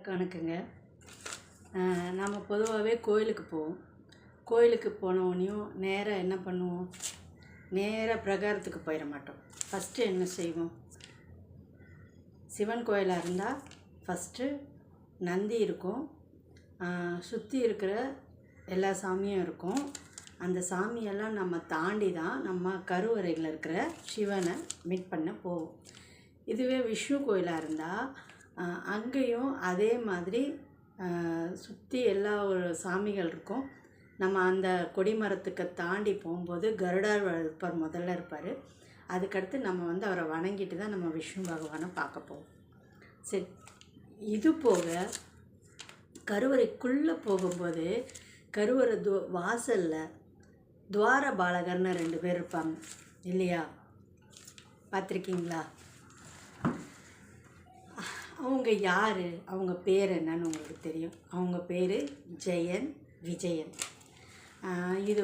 கணக்குங்க. நம்ம பொதுவாகவே கோயிலுக்கு போவோம். கோயிலுக்கு போனோடனையும் நேராக என்ன பண்ணுவோம்? நேராக பிரகாரத்துக்கு போயிட மாட்டோம். ஃபஸ்ட்டு என்ன செய்வோம்? சிவன் கோயிலாக இருந்தால் ஃபஸ்ட்டு நந்தி இருக்கும், சுற்றி இருக்கிற எல்லா சாமியும் இருக்கும். அந்த சாமியெல்லாம் நம்ம தாண்டி தான் நம்ம கருவறையில் இருக்கிற சிவனை மீட் பண்ண போவோம். இதுவே விஷ்ணு கோயிலாக இருந்தால் அங்கேயும் அதே மாதிரி சுற்றி எல்லா ஒரு சாமிகள் இருக்கும். நம்ம அந்த கொடிமரத்துக்கு தாண்டி போகும்போது கருடார் இருப்பார், முதல்ல இருப்பார். அதுக்கடுத்து நம்ம அவரை வணங்கிட்டு தான் நம்ம விஷ்ணு பகவானை பார்க்க போவோம். சரி, இது போக கருவறைக்குள்ளே போகும்போது கருவறை வாசலில் துவார பாலகர்னு 2 பேர் இருப்பாங்க இல்லையா? பார்த்துருக்கீங்களா? அவங்க யார், அவங்க பேர் என்னன்னு உங்களுக்கு தெரியும். அவங்க பேர் ஜெயன், விஜயன். இது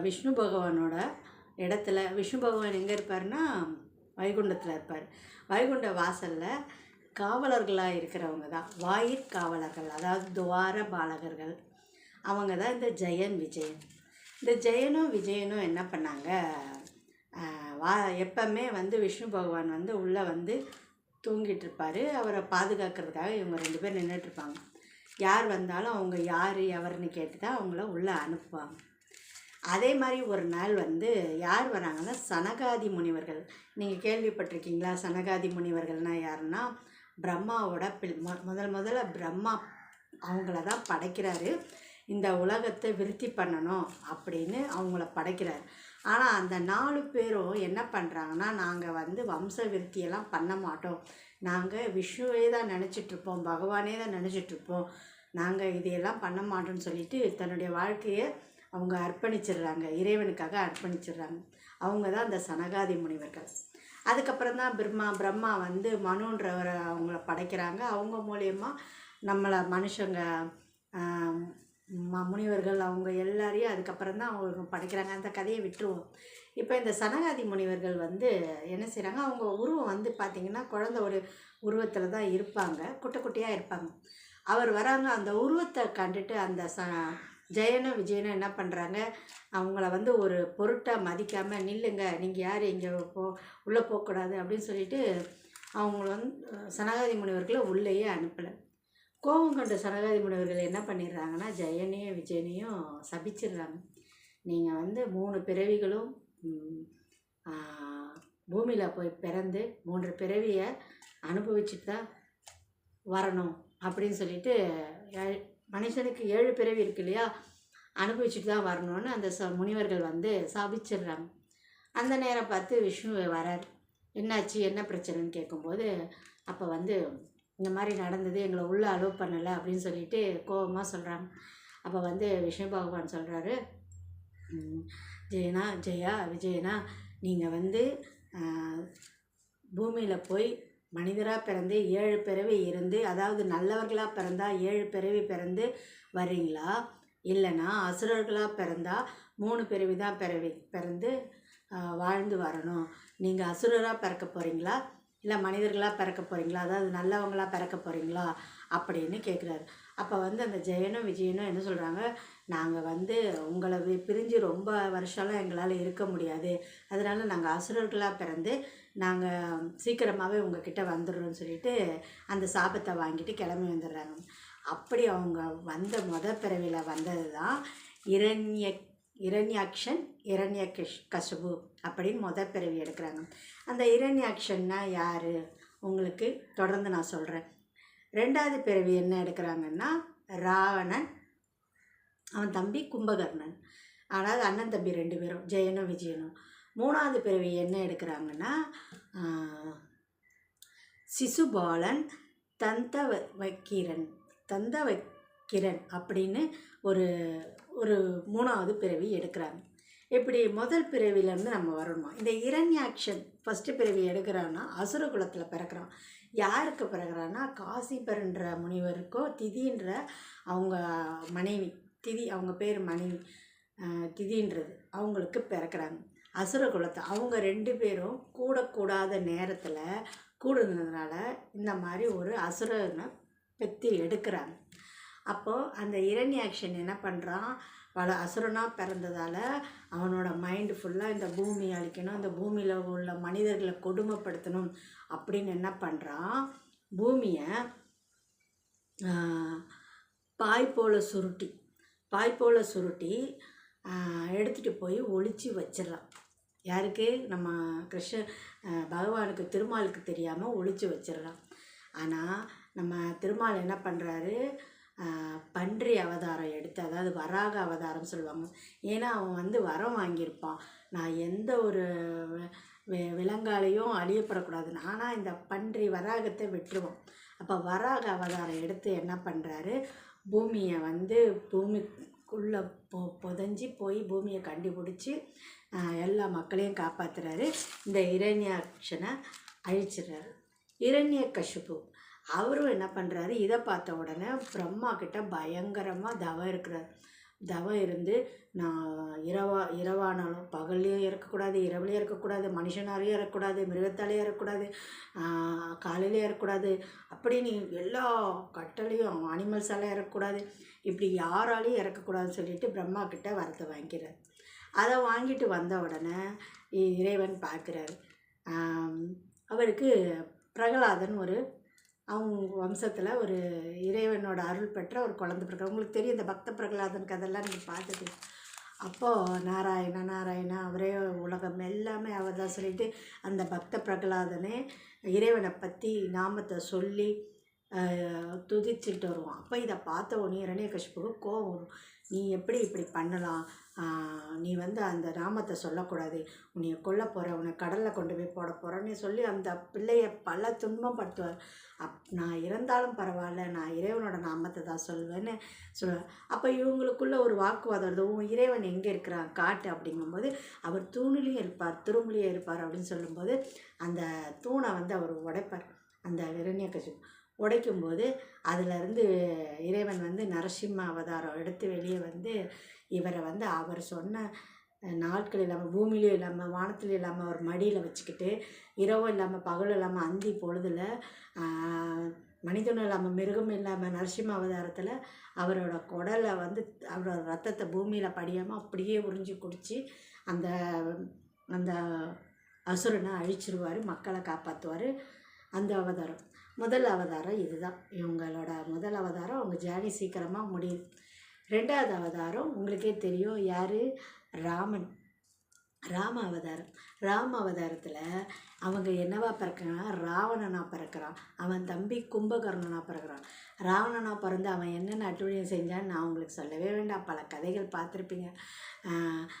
விஷ்ணு பகவானோட இடத்துல. விஷ்ணு பகவான் எங்கே இருப்பார்னா வைகுண்டத்தில் இருப்பார். வைகுண்ட வாசலில் காவலர்களாக இருக்கிறவங்க தான் வாயிற்காவலர்கள், அதாவது துவார பாலகர்கள். அவங்க தான் இந்த ஜெயன், விஜயன். இந்த ஜெயனும் விஜயனும் என்ன பண்ணாங்க? எப்பவுமே விஷ்ணு பகவான் உள்ளே தூங்கிட்டு இருப்பார். அவரை பாதுகாக்கிறதுக்காக இவங்க 2 பேர் நின்றுட்டுருப்பாங்க. யார் வந்தாலும் அவங்க யார் எவருன்னு கேட்டு தான் அவங்கள உள்ளே அனுப்புவாங்க. அதே மாதிரி ஒரு நாள் யார் வராங்கன்னா சனகாதி முனிவர்கள். நீங்கள் கேள்விப்பட்டிருக்கீங்களா? சனகாதி முனிவர்கள்னால் யாருன்னா பிரம்மாவோட முதல்ல பிரம்மா அவங்கள தான் படைக்கிறாரு. இந்த உலகத்தை விருத்தி பண்ணணும் அப்படின்னு அவங்கள படைக்கிறார். ஆனால் அந்த 4 பேரும் என்ன பண்ணுறாங்கன்னா, நாங்கள் வம்ச விருத்தியெல்லாம் பண்ண மாட்டோம், நாங்கள் விஷ்ணுவே தான் நினச்சிட்ருப்போம், பகவானே தான் நினச்சிட்ருப்போம், நாங்கள் இதையெல்லாம் பண்ண மாட்டோம்னு சொல்லிட்டு தன்னுடைய வாழ்க்கையை அவங்க அர்ப்பணிச்சிடுறாங்க, இறைவனுக்காக அர்ப்பணிச்சிடுறாங்க. அவங்க தான் அந்த சனகாதி முனிவர்கள். அதுக்கப்புறம் தான் பிரம்மா மனுன்றவரை அவங்கள படைக்கிறாங்க. அவங்க மூலயமா நம்மளை மனுஷங்க முனிவர்கள் அவங்க எல்லாரையும் அதுக்கப்புறம் தான் அவங்க படைக்கிறாங்க. அந்த கதையை விட்டுருவோம். இப்போ இந்த சனகாதி முனிவர்கள் என்ன செய்கிறாங்க? அவங்க உருவம் பார்த்திங்கன்னா குழந்தை ஒரு உருவத்தில் தான் இருப்பாங்க, குட்டை குட்டையாக இருப்பாங்க. அவர் வராங்க, அந்த உருவத்தை கண்டுட்டு அந்த ஜெயனும் விஜயனும் என்ன பண்ணுறாங்க? அவங்கள ஒரு பொருட்டாக மதிக்காமல், நில்லுங்க, நீங்கள் யார், இங்கே உள்ளே போகக்கூடாது அப்படின்னு சொல்லிட்டு அவங்கள சனகாதி முனிவர்களை உள்ளேயே அனுப்பலை. கோபம் கொண்ட சனகாதி முனிவர்கள் என்ன பண்ணிடுறாங்கன்னா, ஜெயனையும் விஜயனையும் சபிச்சிடுறாங்க. நீங்கள் 3 பிறவிகளும் பூமியில் போய் பிறந்து 3 பிறவியை அனுபவிச்சுட்டு தான் வரணும் அப்படின்னு சொல்லிட்டு, மனுஷனுக்கு 7 பிறவி இருக்கு இல்லையா, அனுபவிச்சுட்டு தான் வரணும்னு அந்த முனிவர்கள் சாபிச்சிடுறாங்க. அந்த நேரம் பார்த்து விஷ்ணு வரார். என்னாச்சு, என்ன பிரச்சனைன்னு கேட்கும்போது, அப்போ இந்த மாதிரி நடந்தது, எங்களை உள்ளே அலோவ் பண்ணலை அப்படின்னு சொல்லிட்டு கோபமாக சொல்கிறாங்க. அப்போ விஷ்ணு பகவான் சொல்கிறாரு, ஜெயா விஜயனா, நீங்கள் பூமியில் போய் மனிதராக பிறந்து 7 பிறவி இருந்து, அதாவது நல்லவர்களாக பிறந்தால் 7 பிறவி பிறந்து வர்றீங்களா, இல்லைனா அசுரர்களாக பிறந்தால் 3 பிறவி தான் பிறந்து வாழ்ந்து வரணும். நீங்கள் அசுரராக பிறக்க போகிறீங்களா, இல்லை மனிதர்களாக பிறக்க போகிறீங்களா, அதாவது நல்லவங்களாக பிறக்க போகிறீங்களா அப்படின்னு கேட்குறாரு. அப்போ அந்த ஜெயனும் விஜயனும் என்ன சொல்கிறாங்க? நாங்கள் உங்களை பிரிஞ்சு ரொம்ப வருஷம்லாம் எங்களால் இருக்க முடியாது, அதனால் நாங்கள் அசுரர்களாக பிறந்து நாங்கள் சீக்கிரமாகவே உங்ககிட்ட வந்துடுறோன்னு சொல்லிட்டு அந்த சாபத்தை வாங்கிட்டு கிளம்பி வந்துடுறாங்க. அப்படி அவங்க முதல் பிறவியில் வந்தது தான் இரண்யாக்ஷன், இரண்யகசிபு அப்படின்னு முதல் பிறவி எடுக்கிறாங்க. அந்த இரண்யாக்ஷன்னா யார் உங்களுக்கு தொடர்ந்து நான் சொல்கிறேன். 2வது பிறவி என்ன எடுக்கிறாங்கன்னா ராவணன், அவன் தம்பி கும்பகர்ணன், அதாவது அண்ணன் தம்பி 2 பேரும், ஜெயனும் விஜயனும். 3வது பிறவி என்ன எடுக்கிறாங்கன்னா சிசுபாலன், தந்தவக்கிரன் அப்படின்னு ஒரு 3வது பிறவி எடுக்கிறாங்க. இப்படி முதல் பிறவிலேருந்து நம்ம வரணும். இந்த இரண்யாக்ஷன் ஃபஸ்ட்டு பிறவி எடுக்கிறான்னா அசுர குலத்தில் பிறக்கிறான். யாருக்கு பிறகுறான்னா காசிபர்ன்ற முனிவருக்கோ திதின்ற அவங்க மனைவி, திதி அவங்க பேர் மனைவி, திதின்றது அவங்களுக்கு பிறக்கிறாங்க. அசுர குலத்தை அவங்க 2 பேரும் கூடக்கூடாத நேரத்தில் கூடுனதுனால இந்த மாதிரி ஒரு அசுரனை பெற்று எடுக்கிறாங்க. அப்போது அந்த இரண்யாக்ஷன் என்ன பண்ணுறான், அசுரனாக பிறந்ததால் அவனோட மைண்டு ஃபுல்லாக இந்த பூமியை அழிக்கணும், இந்த பூமியில் உள்ள மனிதர்களை கொடுமைப்படுத்தணும் அப்படின்னு என்ன பண்ணுறான், பூமியை பாய் போல் சுருட்டி எடுத்துகிட்டு போய் ஒளிச்சு வச்சிடலாம். யாருக்கு? நம்ம பகவானுக்கு திருமாலுக்கு தெரியாமல் ஒளிச்சு வச்சிடலாம். ஆனால் நம்ம திருமால் என்ன பண்ணுறாரு, பன்றி அவதாரம் எடுத்து, அதாவது வராக அவதாரம் சொல்லுவாங்க. ஏன்னா அவன் வரம் வாங்கியிருப்பான், நான் எந்த ஒரு விலங்காலையும் அழியப்படக்கூடாது, ஆனால் இந்த பன்றி வராகத்தை விட்டுருவோம். அப்போ வராக அவதாரம் எடுத்து என்ன பண்ணுறாரு, பூமியை பூமிக்குள்ளே புதஞ்சி போய் பூமியை கண்டுபிடிச்சி எல்லா மக்களையும் காப்பாற்றுறாரு. இந்த இரண்யாக்ஷனை அழிச்சிடுறாரு. இரண்யகசிபு அவரும் என்ன பண்ணுறாரு, இதை பார்த்த உடனே பிரம்மா கிட்ட பயங்கரமாக தவம் இருந்து, நான் இரவானாலும் பகல்லையும் இறக்கக்கூடாது, இரவுலையும் இறக்கக்கூடாது, மனுஷனாலையும் இறக்கக்கூடாது, மிருகத்தாலேயும் இறக்கக்கூடாது, காலையிலையும் இறக்கக்கூடாது, அப்படின்னு எல்லா கட்டளையும் அனிமல்ஸாலையும் இறக்கக்கூடாது, இப்படி யாராலையும் இறக்கக்கூடாதுன்னு சொல்லிட்டு பிரம்மா கிட்ட வரத்தை வாங்கிக்கிறார். அதை வாங்கிட்டு வந்த உடனே இறைவன் பார்க்குறாரு. அவருக்கு பிரகலாதன் அவங்க வம்சத்தில் ஒரு இறைவனோட அருள் பெற்ற ஒரு குழந்தை பிறகு. உங்களுக்கு தெரியும் இந்த பக்த பிரகலாதன் கதெல்லாம் நீங்கள் பார்த்துட்டு. அப்போது நாராயணா அவரே உலகம் எல்லாமே அவர் தான் சொல்லிட்டு அந்த பக்த பிரகலாதனே இறைவனை பற்றி நாமத்தை சொல்லி துதிச்சுட்டு வருவான். அப்போ இதை பார்த்த உடனே இரண்யகசிபுவுக்கு கோவம் வரும். நீ எப்படி இப்படி பண்ணலாம், நீ அந்த நாமத்தை சொல்லக்கூடாது, உன்னை கொல்ல போகிற, உன்னை கடலில் கொண்டு போய் போட போகிறேன்னு சொல்லி அந்த பிள்ளையை பல துன்பப்படுத்துவார். நான் இறந்தாலும் பரவாயில்ல, நான் இறைவனோட நாமத்தை தான் சொல்வேன்னு சொல்லுவேன். அப்போ இவங்களுக்குள்ள ஒரு வாக்குவாதம் வருது, உன் இறைவன் எங்கே இருக்கிறான் காட்டு அப்படிங்கும்போது, அவர் தூணிலையும் இருப்பார் திருமலையும் இருப்பார் அப்படின்னு சொல்லும்போது அந்த தூணை அவர் உடைப்பார். அந்த இரண்யகசிபு உடைக்கும்போது அதிலிருந்து இறைவன் நரசிம்ம அவதாரம் எடுத்து வெளியே இவரை அவர் சொன்ன நாட்கள் இல்லாமல், பூமியிலும் இல்லாமல், வானத்திலும் இல்லாமல், அவர் மடியில் வச்சுக்கிட்டு, இரவும் இல்லாமல் பகலும் இல்லாமல், அந்தி பொழுதில் மனிதனும் இல்லாமல் மிருகம் இல்லாமல் நரசிம்ம அவதாரத்தில் அவரோட குடலை அவரோட ரத்தத்தை பூமியில் படியாமல் அப்படியே உறிஞ்சி குடித்து அந்த அந்த அசுரனை அழிச்சிருவார், மக்களை காப்பாற்றுவார். அந்த அவதாரம் முதல் அவதாரம் இதுதான். இவங்களோட முதல் அவதாரம் அவங்க ஜேர்னி சீக்கிரமாக முடியுது. ரெண்டாவது அவதாரம் உங்களுக்கே தெரியும், யார்? ராம அவதாரத்தில் அவங்க என்னவா பிறக்கிறாங்கன்னா, ராவணனாக பிறக்கிறான். அவன் தம்பி கும்பகர்ணனாக பிறக்கிறான். ராவணனாக பிறந்து அவன் என்னென்ன அட்டுழியம் செஞ்சான்னு நான் உங்களுக்கு சொல்லவே வேண்டாம், பல கதைகள் பார்த்துருப்பீங்க.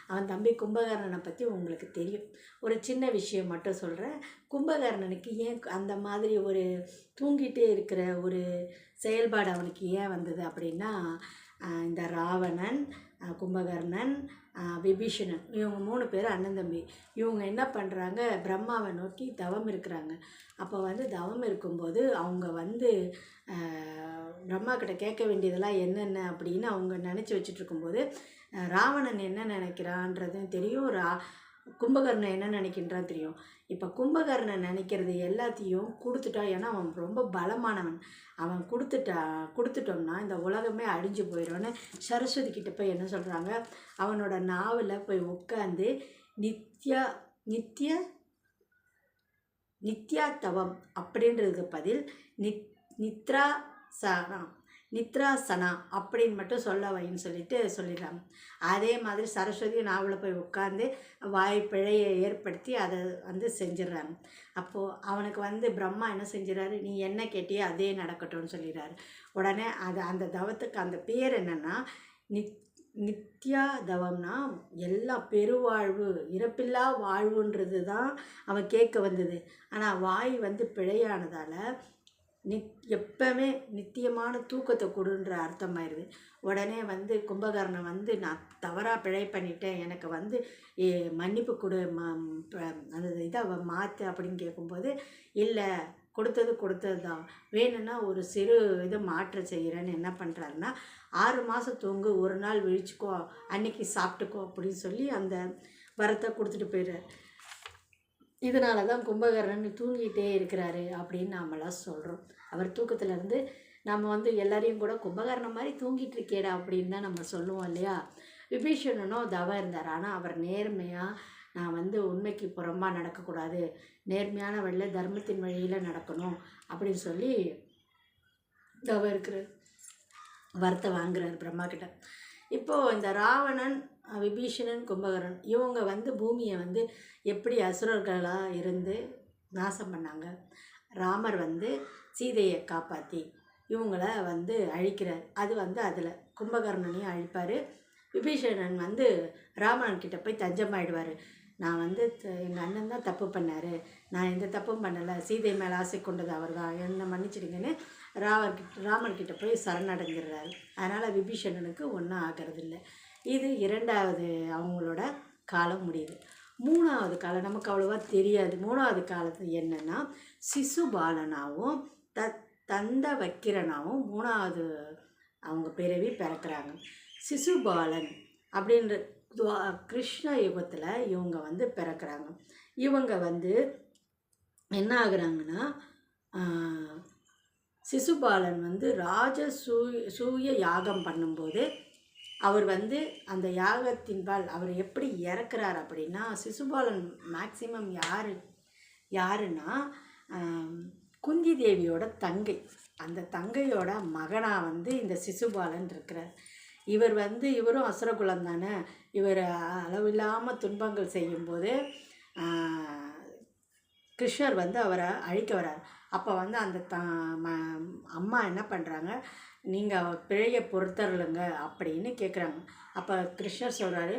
அவன் தம்பி கும்பகர்ணனை பற்றி உங்களுக்கு தெரியும். ஒரு சின்ன விஷயம் மட்டும் சொல்கிறேன். கும்பகர்ணனுக்கு ஏன் அந்த மாதிரி ஒரு தூங்கிட்டே இருக்கிற ஒரு செயல்பாடு அவனுக்கு ஏன் வந்தது அப்படின்னா, இந்த ராவணன், கும்பகர்ணன், விபீஷணன் இவங்க 3 பேர் அண்ணன் தம்பி. இவங்க என்ன பண்ணுறாங்க, பிரம்மாவை நோக்கி தவம் இருக்கிறாங்க. அப்போ தவம் இருக்கும்போது அவங்க பிரம்மா கிட்ட கேட்க வேண்டியதெல்லாம் என்னென்ன அப்படின்னு அவங்க நினச்சி வச்சுட்ருக்கும்போது, ராவணன் என்ன நினைக்கிறான்றதும் தெரியும், கும்பகர்ணன் என்ன நினைக்கின்றான் தெரியும். இப்போ கும்பகர்ணன் நினைக்கிறது எல்லாத்தையும் கொடுத்துட்டான். ஏன்னா அவன் ரொம்ப பலமானவன். அவன் கொடுத்துட்டோம்னா இந்த உலகமே அழிஞ்சு போயிடும்னு சரஸ்வதி கிட்ட போய் என்ன சொல்கிறாங்க, அவனோட நாவில் போய் உட்காந்து நித்யா தவம் அப்படின்றதுக்கு பதில் நித்ராசனா அப்படின்னு மட்டும் சொல்ல வைன்னு சொல்லிடுறாங்க. அதே மாதிரி சரஸ்வதி நாவில் போய் உட்காந்து வாய் பிழையை ஏற்படுத்தி அதை செஞ்சிடறாங்க. அப்போது அவனுக்கு பிரம்மா என்ன செஞ்சிடறாரு, நீ என்ன கேட்டியோ அதே நடக்கட்டும்னு சொல்லிடுறாரு. உடனே அந்த தவத்துக்கு அந்த பேர் என்னென்னா நித்யா தவம்னா எல்லா பெருவாழ்வு, இறப்பில்லா வாழ்வுன்றது தான் அவன் கேட்க வந்தது. ஆனால் வாய் பிழையானதால் எப்பவுமே நித்தியமான தூக்கத்தை கொடுன்ற அர்த்தமாயிருது. உடனே கும்பகர்ணன் நான் தவறாக பிழை பண்ணிட்டேன், எனக்கு மன்னிப்பு கொடு, அந்த இதை மாற்று அப்படின்னு கேட்கும்போது, இல்லை கொடுத்தது தான், வேணும்னா ஒரு சிறு இதை மாற்றம் செய்கிறேன்னு என்ன பண்ணுறாருன்னா, 6 மாதம் தூங்கு, ஒரு நாள் விழிச்சுக்கோ, அன்னைக்கு சாப்பிட்டுக்கோ அப்படின்னு சொல்லி அந்த வரத்தை கொடுத்துட்டு போயிடுறார். இதனால தான் கும்பகர்ணன் தூங்கிட்டே இருக்கிறாரு அப்படின்னு நாமெல்லாம் சொல்கிறோம். அவர் தூக்கத்துலேருந்து நம்ம வந்து எல்லாரையும் கூட கும்பகர்ணன் மாதிரி தூங்கிட்டு இருக்கேடா அப்படின்னு தான் நம்ம சொல்லுவோம் இல்லையா. விபீஷணனும் தவம் இருந்தார். ஆனால் அவர் நேர்மையாக நான் வந்து உண்மைக்கு புறம்பாக நடக்கக்கூடாது, நேர்மையான வழியில் தர்மத்தின் வழியில் நடக்கணும் அப்படின்னு சொல்லி தவம் இருக்கிறார். வரத்தை வாங்குறார் பிரம்மா கிட்ட. இப்போது இந்த ராவணன், விபீஷணன், கும்பகர்ணன் இவங்க வந்து பூமியை வந்து எப்படி அசுரர்களாக இருந்து நாசம் பண்ணாங்க. ராமர் வந்து சீதையை காப்பாற்றி இவங்கள வந்து அழிக்கிறார். அது வந்து அதில் கும்பகர்ணனையும் அழிப்பார். விபீஷணன் வந்து ராவணன் கிட்ட போய் தஞ்சமாயிடுவார். நான் வந்து எங்கள் அண்ணன் தான் தப்பு பண்ணார், நான் எந்த தப்பும் பண்ணலை, சீதை மேலே ஆசை கொண்டது அவர் தான், என்னை மன்னிச்சிடுங்கன்னு ராமர்கிட்ட போய் சரணடைஞ்சிடுறாரு. அதனால் விபீஷணனுக்கு ஒன்றும் ஆகிறதில்ல. இது 2வது அவங்களோட காலம் முடியுது. 3வது காலம் நமக்கு அவ்வளோவா தெரியாது. 3வது காலத்து என்னென்னா சிசுபாலனாகவும் தந்தவக்கிரனாகவும் 3வது அவங்க பிறவி பிறக்கிறாங்க. சிசுபாலன் அப்படின்ற கிருஷ்ண யுகத்தில் இவங்க வந்து பிறக்கிறாங்க. இவங்க வந்து என்ன ஆகுறாங்கன்னா, சிசுபாலன் வந்து சூய யாகம் பண்ணும்போது அவர் வந்து அந்த யாகத்தின்பால் அவர் எப்படி இறக்குறார் அப்படின்னா, சிசுபாலன் மேக்சிமம் யாருன்னா குந்தி தேவியோட தங்கை. அந்த தங்கையோட மகனாக வந்து இந்த சிசுபாலன் இருக்கிறார். இவரும் அசுரகுலம் தானே. இவர் அளவில்லாமல் துன்பங்கள் செய்யும்போது கிருஷ்ணர் வந்து அவரை அழிக்க வரார். அப்போ வந்து அந்த அம்மா என்ன பண்ணுறாங்க, நீங்கள் பிழையை பொறுத்தருளுங்க அப்படின்னு கேட்குறாங்க. அப்போ கிருஷ்ணர் சொல்கிறாரு,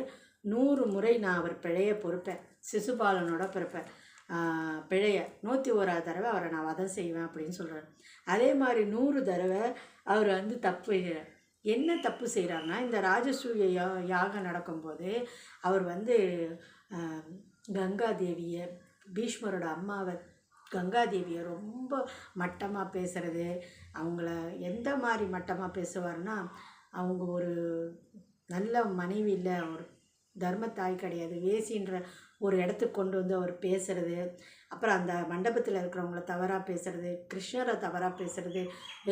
100 முறை நான் அவர் பிழையை பொறுப்பேன், சிசுபாலனோட பிறப்பேன், பிழையை 101வது தடவை அவரை நான் வதம் செய்வேன் அப்படின்னு சொல்கிறார். அதே மாதிரி 100 தடவை அவர் வந்து தப்பு செய்கிறார். என்ன தப்பு செய்கிறாங்கன்னா, இந்த ராஜசூய யாகம் நடக்கும்போது அவர் வந்து கங்காதேவியை, பீஷ்மரோட அம்மாவை கங்காதேவியை ரொம்ப மட்டமாக பேசுகிறது. அவங்கள எந்த மாதிரி மட்டமாக பேசுவார்னா, அவங்க ஒரு நல்ல மனைவி இல்லை, ஒரு தர்மத்தாய் கிடையாது, வேசின்ற ஒரு இடத்துக்கு கொண்டு வந்து அவர் பேசுகிறது. அப்புறம் அந்த மண்டபத்தில் இருக்கிறவங்கள தவறாக பேசுகிறது, கிருஷ்ணரை தவறாக பேசுகிறது,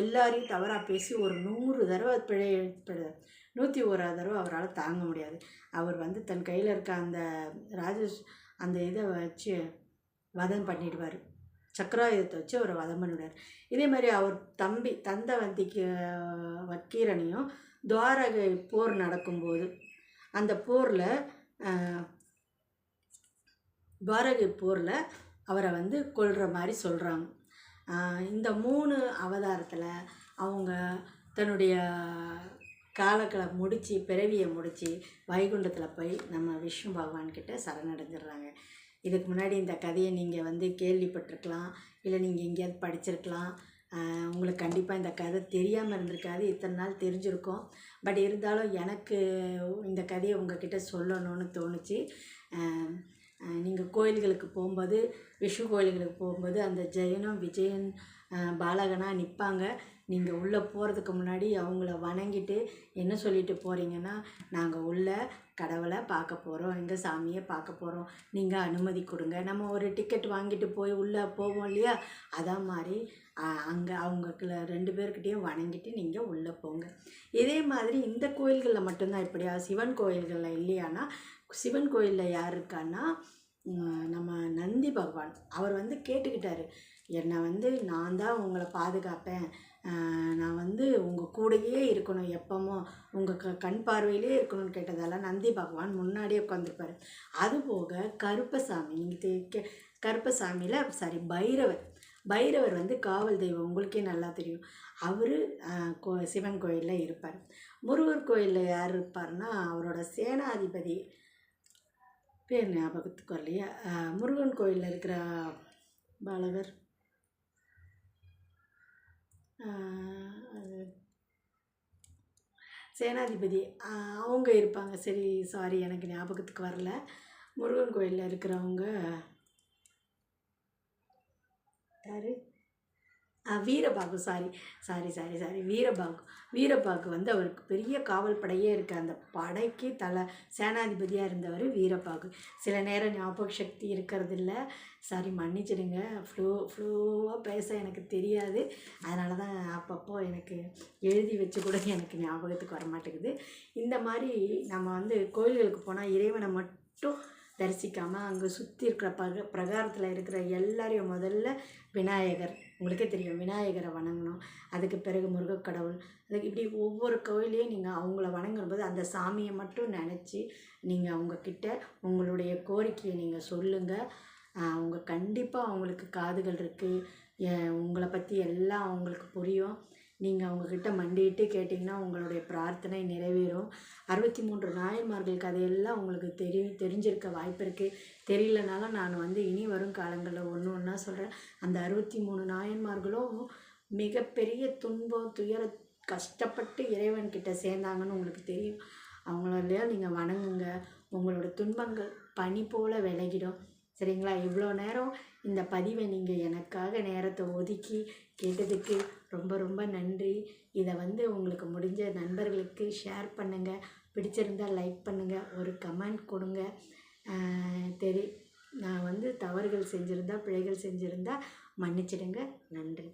எல்லாரையும் தவறாக பேசி ஒரு 100 தடவை 101வது தடவை அவரால் தாங்க முடியாது. அவர் வந்து தன் கையில் இருக்க அந்த இதை வச்சு வதம் பண்ணிடுவார். சக்கராயுதத்தை வச்சு அவரை வதம் பண்ணிவிடுவார். இதே மாதிரி அவர் தம்பி வக்கீரனையும் துவாரகை போர் நடக்கும்போது அந்த துவாரகை போரில் அவரை வந்து கொல்ற மாதிரி சொல்கிறாங்க. இந்த 3 அவதாரத்தில் அவங்க தன்னுடைய காலக்களை முடித்து பிறவியை முடித்து வைகுண்டத்தில் போய் நம்ம விஷ்ணு பகவான்கிட்ட சரணடைஞ்சிடுறாங்க. இதுக்கு முன்னாடி இந்த கதையை நீங்கள் வந்து கேள்விப்பட்டிருக்கலாம், இல்லை நீங்கள் எங்கேயாவது படிச்சிருக்கலாம். உங்களுக்கு கண்டிப்பாக இந்த கதை தெரியாமல் இருந்திருக்காது, இத்தனை நாள் தெரிஞ்சிருக்கோம். பட் இருந்தாலும் எனக்கு இந்த கதையை உங்ககிட்ட சொல்லணும்னு தோணுச்சு. நீங்கள் கோயில்களுக்கு போகும்போது, விஷ்ணு கோயில்களுக்கு போகும்போது அந்த ஜெயனும் விஜயன் பாலகனாக நிற்பாங்க. நீங்கள் உள்ளே போகிறதுக்கு முன்னாடி அவங்கள வணங்கிட்டு என்ன சொல்லிட்டு போகிறீங்கன்னா, நாங்கள் உள்ள கடவுளை பார்க்க போகிறோம், எங்கள் சாமியை பார்க்க போகிறோம், நீங்கள் அனுமதி கொடுங்க. நம்ம ஒரு டிக்கெட் வாங்கிட்டு போய் உள்ளே போவோம் இல்லையா, அதான் மாதிரி அங்கே அவங்களுக்கு 2 பேர்கிட்டையும் வணங்கிட்டு நீங்கள் உள்ளே போங்க. இதே மாதிரி இந்த கோயில்களில் மட்டும்தான் இப்படியா, சிவன் கோயில்களில் இல்லையானா, சிவன் கோயிலில் யார் இருக்கான்னா நம்ம நந்தி பகவான். அவர் வந்து கேட்டுக்கிட்டாரு, என்னை வந்து நான் தான் உங்களை பாதுகாப்பேன், நான் வந்து உங்கள் கூடையே இருக்கணும், எப்பவும் உங்கள் கண் பார்வையிலே இருக்கணும்னு கேட்டதால் நந்தி பகவான் முன்னாடியே உட்காந்துருப்பார். அதுபோக கருப்பசாமி, நீங்கள் கருப்பசாமியில் பைரவர் வந்து காவல் தெய்வம், உங்களுக்கே நல்லா தெரியும். அவர் சிவன் கோயிலில் இருப்பார். முருகர் கோயிலில் யார் இருப்பார்னா அவரோட சேனாதிபதி பேர் ஞாபகத்துக்கு வரலையா, முருகன் கோயிலில் இருக்கிற பாலகர் சேனாதிபதி அவங்க இருப்பாங்க. சரி, சாரி, எனக்கு ஞாபகத்துக்கு வரல. முருகன் கோயிலில் இருக்கிறவங்க யார், வீரபாகு, சாரி வீரபாகு வந்து அவருக்கு பெரிய காவல் படையே இருக்குது. அந்த படைக்கு சேனாதிபதியாக இருந்தவர் வீரபாகு. சில நேரம் ஞாபக சக்தி இருக்கிறதில்ல, சாரி மன்னிச்சிடுங்க. ஃப்ளோவாக பேச எனக்கு தெரியாது. அதனால தான் அப்பப்போ எனக்கு எழுதி வச்சு கூட எனக்கு ஞாபகத்துக்கு வரமாட்டேங்குது. இந்த மாதிரி நம்ம வந்து கோயில்களுக்கு போனால் இறைவனை மட்டும் தரிசிக்காமல் அங்கே சுற்றி இருக்கிற பிரகாரத்தில் இருக்கிற எல்லாரையும் முதல்ல விநாயகர், உங்களுக்கே தெரியும் விநாயகரை வணங்கணும். அதுக்கு பிறகு முருகக்கடவுள், அதுக்கு இப்படி ஒவ்வொரு கோயிலையும் நீங்கள் அவங்கள வணங்கும்போது அந்த சாமியை மட்டும் நினச்சி நீங்கள் அவங்கக்கிட்ட உங்களுடைய கோரிக்கையை நீங்கள் சொல்லுங்கள். அவங்க கண்டிப்பாக அவங்களுக்கு காதுகள் இருக்குது, உங்களை பற்றி எல்லாம் அவங்களுக்கு புரியும். நீங்கள் அவங்கக்கிட்ட மண்டிட்டு கேட்டிங்கன்னா உங்களுடைய பிரார்த்தனை நிறைவேறும். 63 நாயன்மார்கள் கதையெல்லாம் உங்களுக்கு தெரிஞ்சிருக்க வாய்ப்பு இருக்குது. தெரியலனாலும் நான் வந்து இனி வரும் காலங்களில் ஒன்று ஒன்றா சொல்கிறேன். அந்த 63 நாயன்மார்களும் மிகப்பெரிய துன்பம் துயர கஷ்டப்பட்டு இறைவன்கிட்ட சேர்ந்தாங்கன்னு உங்களுக்கு தெரியும். அவங்களெல்லாம் நீங்கள் வணங்குங்க, உங்களோட துன்பங்கள் பனி போல் விலகிடும். சரிங்களா? இவ்வளோ நேரம் இந்த பதிவை நீங்கள் எனக்காக நேரத்தை ஒதுக்கி கேட்டதுக்கு ரொம்ப ரொம்ப நன்றி. இதை வந்து உங்களுக்கு முடிஞ்ச நண்பர்களுக்கு ஷேர் பண்ணுங்கள். பிடிச்சிருந்தால் லைக் பண்ணுங்கள், ஒரு கமெண்ட் கொடுங்க. நான் வந்து தவறுகள் செஞ்சுருந்தா, பிழைகள் செஞ்சுருந்தா மன்னிச்சிடுங்க. நன்றி.